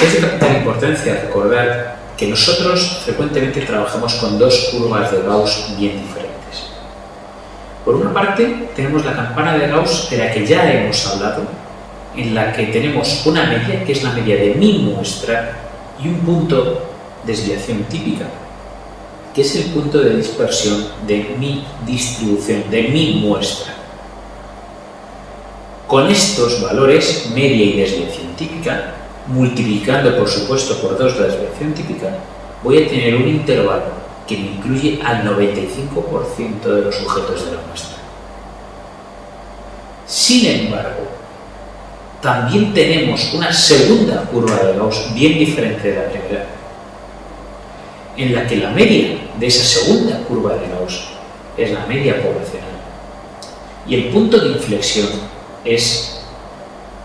Es de capital importancia recordar que nosotros frecuentemente trabajamos con dos curvas de Gauss bien diferentes. Por una parte, tenemos la campana de Gauss de la que ya hemos hablado, en la que tenemos una media, que es la media de mi muestra, y un punto de desviación típica, que es el punto de dispersión de mi distribución, de mi muestra. Con estos valores, media y desviación típica, multiplicando por supuesto por 2 la desviación típica, voy a tener un intervalo que me incluye al 95% de los sujetos de la muestra. Sin embargo, también tenemos una segunda curva de Gauss bien diferente de la primera, en la que la media de esa segunda curva de Gauss es la media poblacional y el punto de inflexión es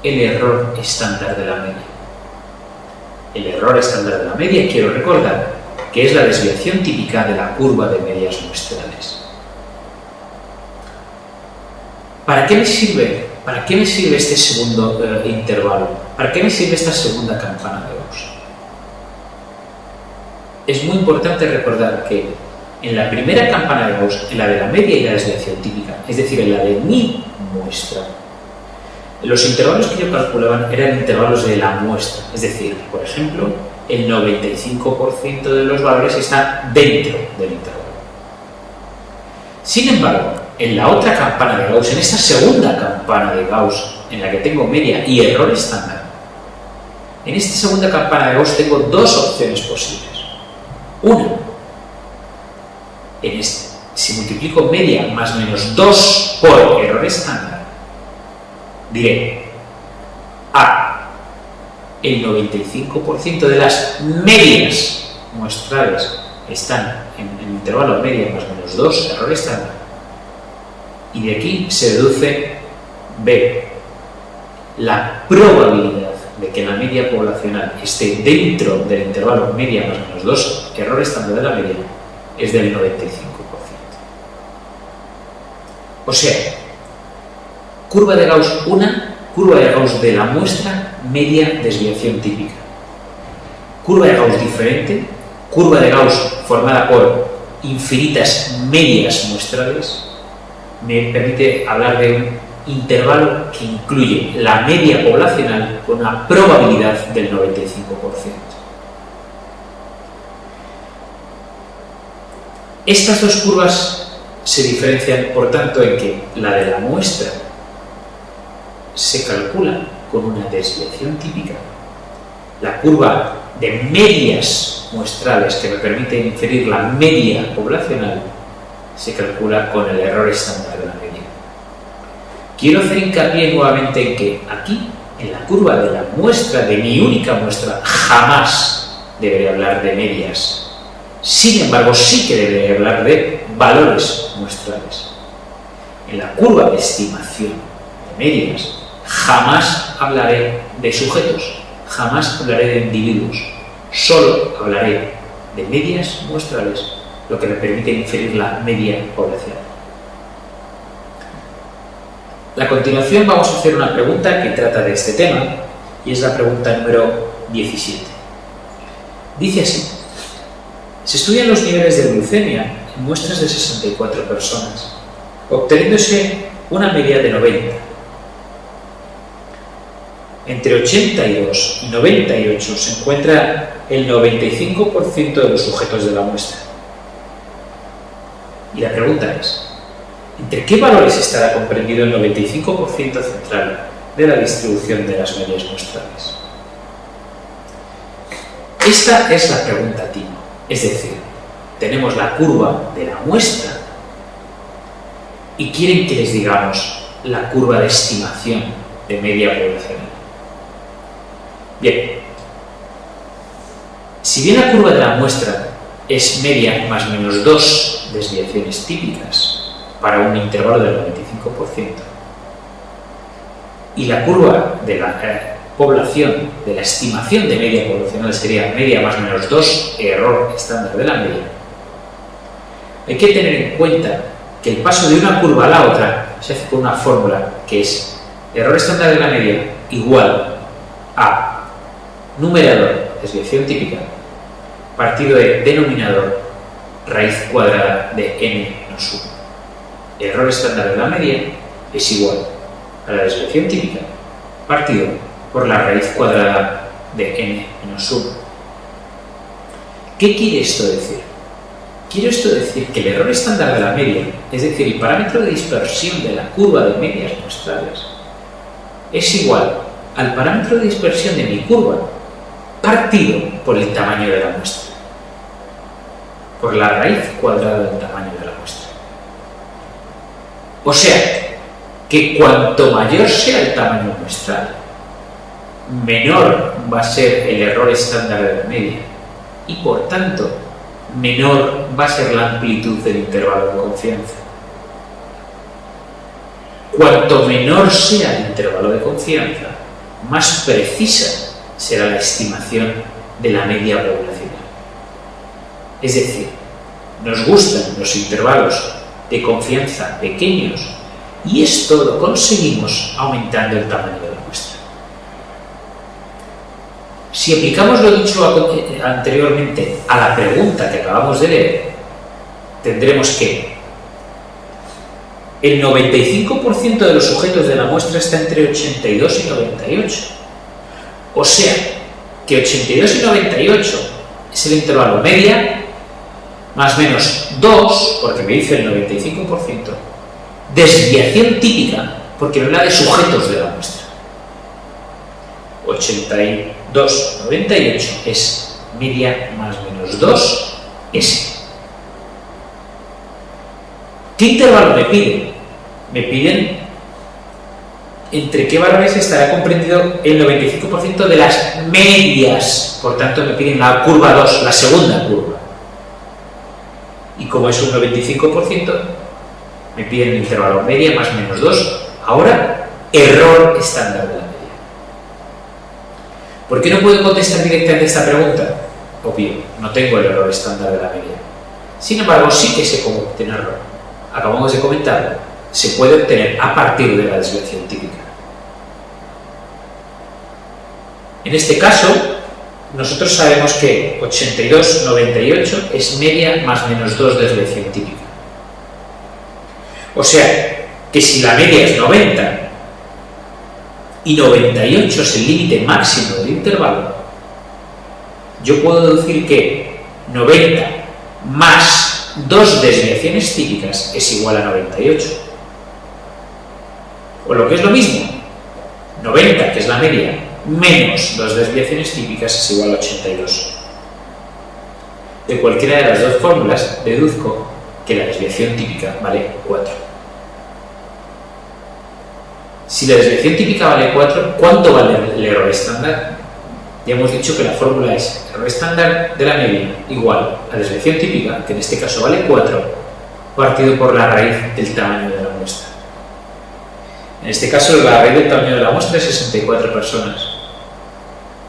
el error estándar de la media. El error estándar de la media, quiero recordar, que es la desviación típica de la curva de medias muestrales. ¿Para qué me sirve? ¿Para qué me sirve este segundo intervalo? ¿Para qué me sirve esta segunda campana de Gauss? Es muy importante recordar que en la primera campana de Gauss, en la de la media y la desviación típica, es decir, en la de mi muestra, los intervalos que yo calculaba eran intervalos de la muestra, es decir, por ejemplo, el 95% de los valores están dentro del intervalo. Sin embargo, en la otra campana de Gauss, en esta segunda campana de Gauss, en la que tengo media y error estándar, en esta segunda campana de Gauss tengo dos opciones posibles. Una, si multiplico media más menos 2 por error estándar, diré A, el 95% de las medias muestrales están en el intervalo media más menos 2, error estándar, y de aquí se deduce B, la probabilidad de que la media poblacional esté dentro del intervalo media más menos 2, error estándar de la media, es del 95%. O sea, curva de Gauss 1, curva de Gauss de la muestra, media, desviación típica. Curva de Gauss diferente, curva de Gauss formada por infinitas medias muestrales, me permite hablar de un intervalo que incluye la media poblacional con una probabilidad del 95%. Estas dos curvas se diferencian, por tanto, en que la de la muestra se calcula con una desviación típica, la curva de medias muestrales que me permite inferir la media poblacional se calcula con el error estándar de la media. Quiero hacer hincapié nuevamente en que aquí, en la curva de la muestra, de mi única muestra, jamás deberé hablar de medias. Sin embargo, sí que deberé hablar de valores muestrales. En la curva de estimación de medias, jamás hablaré de sujetos, jamás hablaré de individuos, solo hablaré de medias muestrales, lo que me permite inferir la media poblacional. A continuación vamos a hacer una pregunta que trata de este tema, y es la pregunta número 17. Dice así: se estudian los niveles de glucemia en muestras de 64 personas, obteniéndose una media de 90. Entre 82 y 98 se encuentra el 95% de los sujetos de la muestra. Y la pregunta es: ¿entre qué valores estará comprendido el 95% central de la distribución de las medias muestrales? Esta es la pregunta tipo, es decir, tenemos la curva de la muestra y quieren que les digamos la curva de estimación de media poblacional. Bien, si bien la curva de la muestra es media más menos 2 desviaciones típicas para un intervalo del 95%, y la curva de la población, de la estimación de media poblacional sería media más menos 2, error estándar de la media, hay que tener en cuenta que el paso de una curva a la otra se hace con una fórmula que es error estándar de la media igual a numerador, desviación típica, partido de denominador, raíz cuadrada de n menos 1. El error estándar de la media es igual a la desviación típica partido por la raíz cuadrada de n menos 1. ¿Qué quiere esto decir? Quiere esto decir que el error estándar de la media, es decir, el parámetro de dispersión de la curva de medias muestrales, es igual al parámetro de dispersión de mi curva partido por el tamaño de la muestra, por la raíz cuadrada del tamaño de la muestra. O sea, que cuanto mayor sea el tamaño muestral, menor va a ser el error estándar de la media y, por tanto, menor va a ser la amplitud del intervalo de confianza. Cuanto menor sea el intervalo de confianza, más precisa será la estimación de la media poblacional. Es decir, nos gustan los intervalos de confianza pequeños y esto lo conseguimos aumentando el tamaño de la muestra. Si aplicamos lo dicho anteriormente a la pregunta que acabamos de leer, tendremos que el 95% de los sujetos de la muestra está entre 82 y 98. O sea, que 82 y 98 es el intervalo media más menos 2, porque me dice el 95%, desviación típica, porque me habla de sujetos de la muestra. 82, 98 es media más menos 2, S. ¿Qué intervalo me piden? Me piden entre qué valores estará comprendido el 95% de las medias. Por tanto, me piden la curva 2, la segunda curva. Y como es un 95%, me piden el intervalo media más menos 2. Ahora, error estándar de la media. ¿Por qué no puedo contestar directamente esta pregunta? Obvio, no tengo el error estándar de la media. Sin embargo, sí que sé cómo obtenerlo. Acabamos de comentarlo. Se puede obtener a partir de la desviación típica. En este caso, nosotros sabemos que 82, 98 es media más menos 2 desviación típica. O sea, que si la media es 90 y 98 es el límite máximo del intervalo, yo puedo decir que 90 más 2 desviaciones típicas es igual a 98. O lo que es lo mismo, 90, que es la media, menos 2 desviaciones típicas es igual a 82. De cualquiera de las dos fórmulas deduzco que la desviación típica vale 4. Si la desviación típica vale 4, ¿cuánto vale el error estándar? Ya hemos dicho que la fórmula es error estándar de la media igual a desviación típica, que en este caso vale 4, partido por la raíz del tamaño de la muestra. En este caso, la raíz del tamaño de la muestra es 64 personas.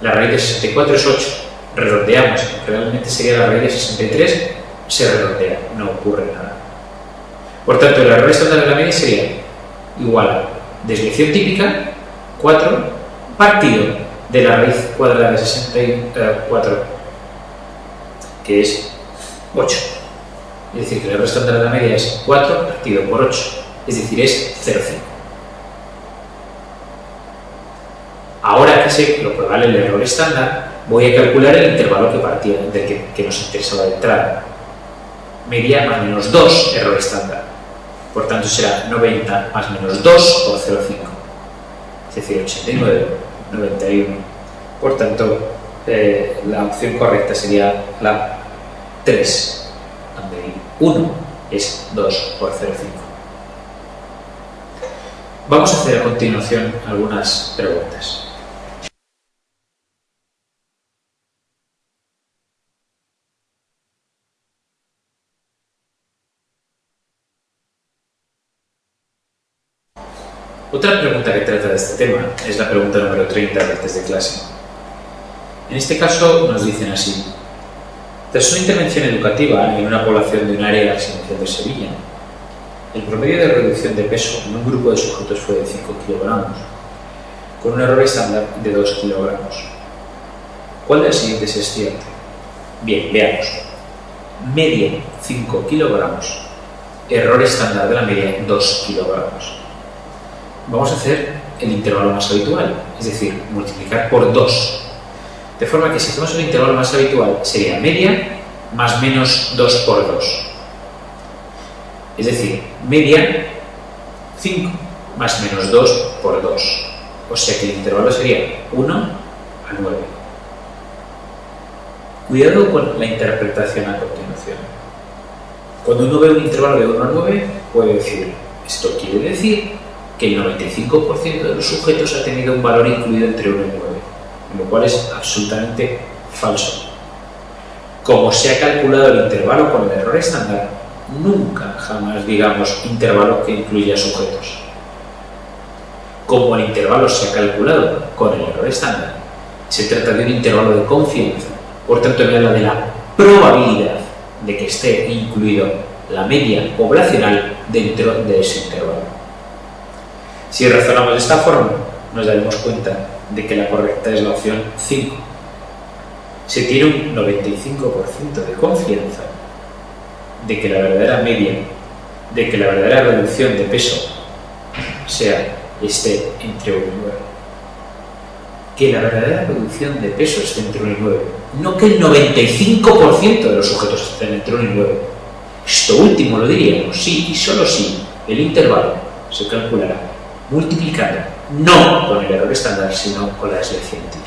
La raíz de 64 es 8. Redondeamos, realmente sería la raíz de 63, se redondea, no ocurre nada. Por tanto, el error estándar de la media sería igual a desviación típica, 4, partido de la raíz cuadrada de 64, que es 8. Es decir, que el error estándar de la media es 4 partido por 8, es decir, es 0,5. Ahora que sé lo que vale el error estándar, voy a calcular el intervalo que partía, que nos interesaba de entrada. Media más menos 2, error estándar. Por tanto, será 90 más menos 2 por 0,5. Es decir, 89, 91. Por tanto, la opción correcta sería la 3, donde 1 es 2 por 0,5. Vamos a hacer a continuación algunas preguntas. Otra pregunta que trata de este tema es la pregunta número 30 del test de clase. En este caso nos dicen así: tras una intervención educativa en una población de un área de la asignación de Sevilla, el promedio de reducción de peso en un grupo de sujetos fue de 5 kilogramos, con un error estándar de 2 kilogramos. ¿Cuál de las siguientes es cierta? Bien, veamos. Media 5 kilogramos. Error estándar de la media 2 kilogramos. Vamos a hacer el intervalo más habitual, es decir, multiplicar por 2. De forma que si hacemos un intervalo más habitual sería media más menos 2 por 2. Es decir, media 5 más menos 2 por 2. O sea que el intervalo sería 1 a 9. Cuidado con la interpretación a continuación. Cuando uno ve un intervalo de 1 a 9, puede decir, esto quiere decir que el 95% de los sujetos ha tenido un valor incluido entre 1 y 9, lo cual es absolutamente falso. Como se ha calculado el intervalo con el error estándar, nunca jamás digamos intervalo que incluya sujetos. Como el intervalo se ha calculado con el error estándar, se trata de un intervalo de confianza, por tanto me habla de la probabilidad de que esté incluido la media poblacional dentro de ese intervalo. Si razonamos de esta forma, nos daremos cuenta de que la correcta es la opción 5. Se tiene un 95% de confianza de que la verdadera media, de que la verdadera reducción de peso esté entre 1 y 9. Que la verdadera reducción de peso esté entre 1 y 9. No que el 95% de los sujetos estén entre 1 y 9. Esto último lo diríamos sí y solo si el intervalo se calculará multiplicando no con el error estándar, sino con la desviación típica.